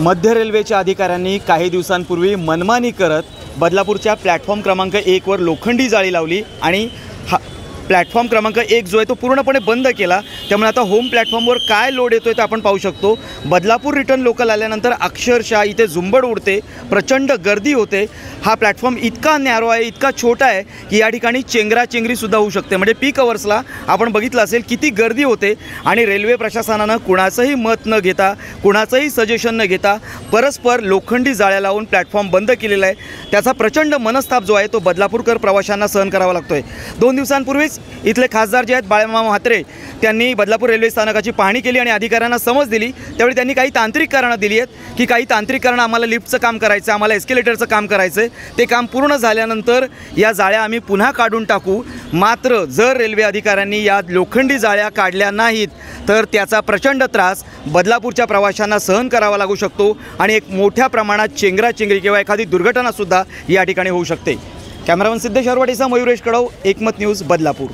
मध्य रेल्वेच्या अधिकाऱ्यांनी काही दिवसांपूर्वी मनमानी करत बदलापूरच्या प्लॅटफॉर्म क्रमांक 1 वर लोखंडी जाळी लावली आणि प्लॅटफॉर्म क्रमांक 1 जो आहे तो पूर्णपणे बंद केला। त्यामुळे आता होम प्लॅटफॉर्मवर काय लोड येतोय ते आपण पाहू शकतो। बदलापूर रिटर्न लोकल आल्यानंतर अक्षरशः इथे झुंबड उडते, प्रचंड गर्दी होते। हा प्लॅटफॉर्म इतका नॅरो आहे, इतका छोटा आहे की या ठिकाणी चेंगराचेंगरीसुद्धा होऊ शकते। म्हणजे पीक अवर्सला आपण बघितलं असेल किती गर्दी होते आणि रेल्वे प्रशासनानं कुणाचंही मत न घेता, कुणाचंही सजेशन न घेता परस्पर लोखंडी जाळ्या लावून प्लॅटफॉर्म बंद केलेला आहे। त्याचा प्रचंड मनस्ताप जो आहे तो बदलापूरकर प्रवाशांना सहन करावा लागतोय। 2 दिवसांपूर्वीच इथले खासदार जे आहेत बाळामामा म्हात्रे त्यांनी बदलापूर रेल्वे स्थानकाची पाहणी केली आणि अधिकाऱ्यांना समज दिली। त्यावेळी त्यांनी काही तांत्रिक कारणं दिली आहेत की काही तांत्रिक कारणं, आम्हाला लिफ्टचं काम करायचं, आम्हाला एस्केलेटरचं काम करायचं, ते काम पूर्ण झाल्यानंतर या जाळ्या आम्ही पुन्हा काढून टाकू। मात्र जर रेल्वे अधिकाऱ्यांनी या लोखंडी जाळ्या काढल्या नाहीत तर त्याचा प्रचंड त्रास बदलापूरच्या प्रवाशांना सहन करावा लागू शकतो आणि एक मोठ्या प्रमाणात चेंगराचेंगरी किंवा एखादी दुर्घटनासुद्धा या ठिकाणी होऊ शकते। कॅमेरामन सिद्धेश हरवाटेचा मयुरेश कडव, एकमत न्यूज, बदलापूर।